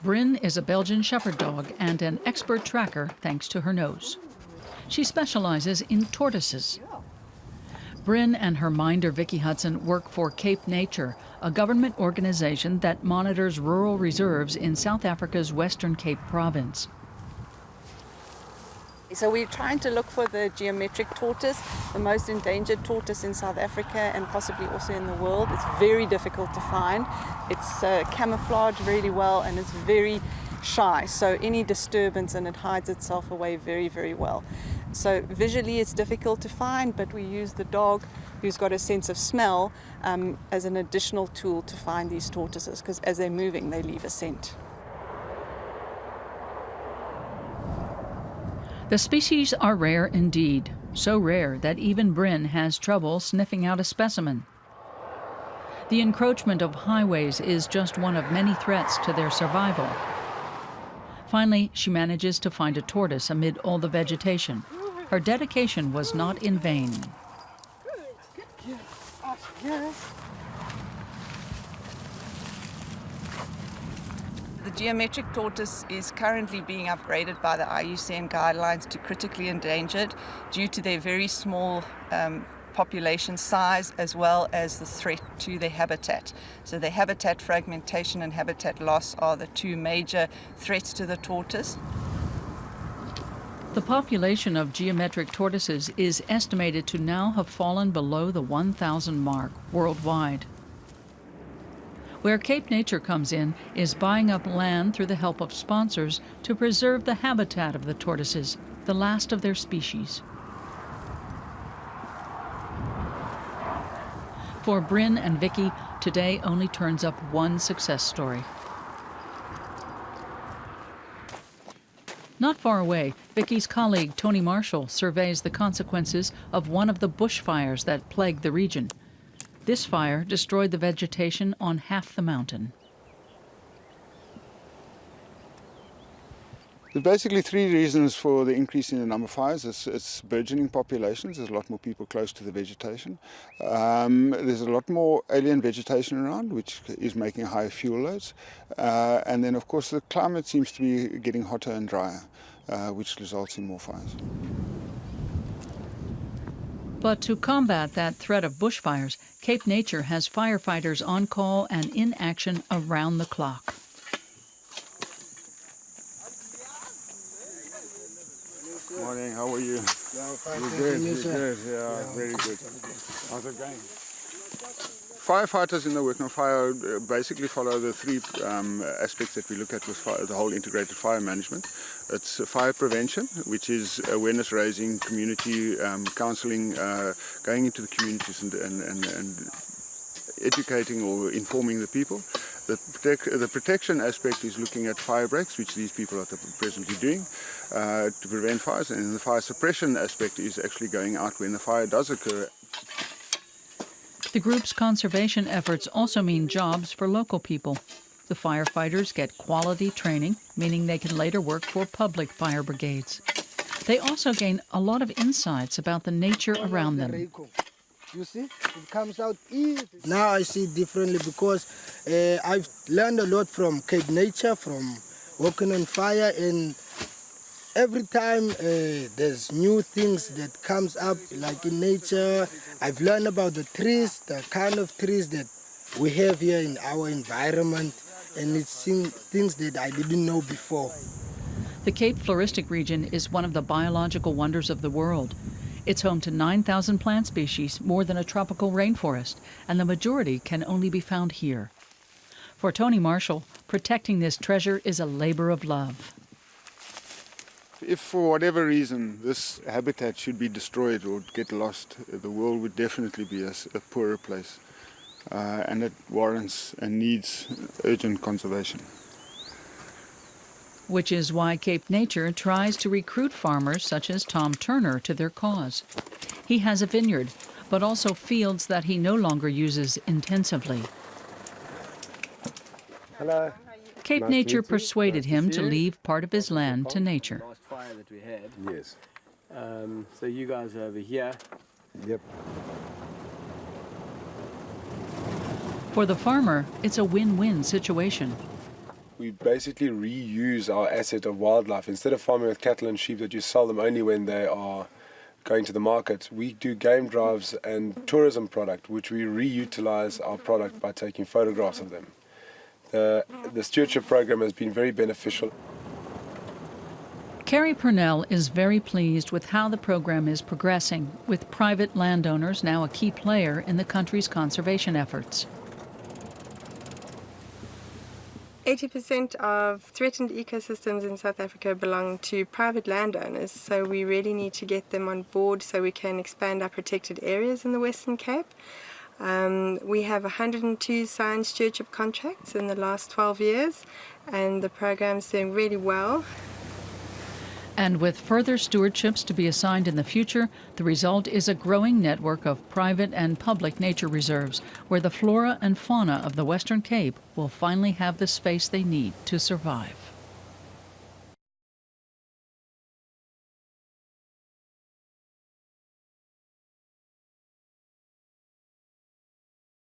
Brin is a Belgian shepherd dog and an expert tracker thanks to her nose. She specializes in tortoises. Brin and her minder Vicky Hudson work for Cape Nature, a government organization that monitors rural reserves in South Africa's Western Cape province. So we're trying to look for the geometric tortoise, the most endangered tortoise in South Africa and possibly also in the world. It's very difficult to find. It's camouflaged really well and it's very shy, so any disturbance and it hides itself away very, very well. So visually it's difficult to find, but we use the dog, who's got a sense of smell, as an additional tool to find these tortoises, because as they're moving they leave a scent. The species are rare indeed, so rare that even Brin has trouble sniffing out a specimen. The encroachment of highways is just one of many threats to their survival. Finally, she manages to find a tortoise amid all the vegetation. Her dedication was not in vain. The geometric tortoise is currently being upgraded by the IUCN guidelines to critically endangered due to their very small population size as well as the threat to their habitat. So their habitat fragmentation and habitat loss are the two major threats to the tortoise. The population of geometric tortoises is estimated to now have fallen below the 1,000 mark worldwide. Where Cape Nature comes in is buying up land through the help of sponsors to preserve the habitat of the tortoises, the last of their species. For Brin and Vicky, today only turns up one success story. Not far away, Vicky's colleague Tony Marshall surveys the consequences of one of the bushfires that plagued the region. This fire destroyed the vegetation on half the mountain. There's basically three reasons for the increase in the number of fires. It's burgeoning populations. There's a lot more people close to the vegetation. There's a lot more alien vegetation around, which is making higher fuel loads. And then, of course, the climate seems to be getting hotter and drier, which results in more fires. But to combat that threat of bushfires, Cape Nature has firefighters on call and in action around the clock. Morning, how are you? Yeah, fine. You're good, yeah, very good. How's it going? Firefighters in the work on fire basically follow the three aspects that we look at with fire, the whole integrated fire management. It's fire prevention, which is awareness raising, community counselling, going into the communities and educating or informing the people. The protection aspect is looking at fire breaks, which these people are presently doing to prevent fires. And the fire suppression aspect is actually going out when the fire does occur. The group's conservation efforts also mean jobs for local people. The firefighters get quality training, meaning they can later work for public fire brigades. They also gain a lot of insights about the nature around them. You see, it comes out easy. Now I see differently because I've learned a lot from Cape Nature, from working on fire, and every time there's new things that comes up, like in nature. I've learned about the trees, the kind of trees that we have here in our environment, and it's things that I didn't know before. The Cape Floristic Region is one of the biological wonders of the world. It's home to 9,000 plant species, more than a tropical rainforest, and the majority can only be found here. For Tony Marshall, protecting this treasure is a labor of love. If for whatever reason this habitat should be destroyed or get lost, the world would definitely be a poorer place. And it warrants and needs urgent conservation. Which is why Cape Nature tries to recruit farmers such as Tom Turner to their cause. He has a vineyard, but also fields that he no longer uses intensively. Hello. Cape Nature persuaded him to leave part of his land to nature. Last fire that we had. Yes. So you guys are over here. Yep. For the farmer, it's a win-win situation. We basically reuse our asset of wildlife. Instead of farming with cattle and sheep that you sell them only when they are going to the market, we do game drives and tourism product, which we reutilize our product by taking photographs of them. The stewardship program has been very beneficial. Carrie Purnell is very pleased with how the program is progressing, with private landowners now a key player in the country's conservation efforts. 80% of threatened ecosystems in South Africa belong to private landowners, so we really need to get them on board so we can expand our protected areas in the Western Cape. We have 102 signed stewardship contracts in the last 12 years, and the program's doing really well. And with further stewardships to be assigned in the future, the result is a growing network of private and public nature reserves, where the flora and fauna of the Western Cape will finally have the space they need to survive.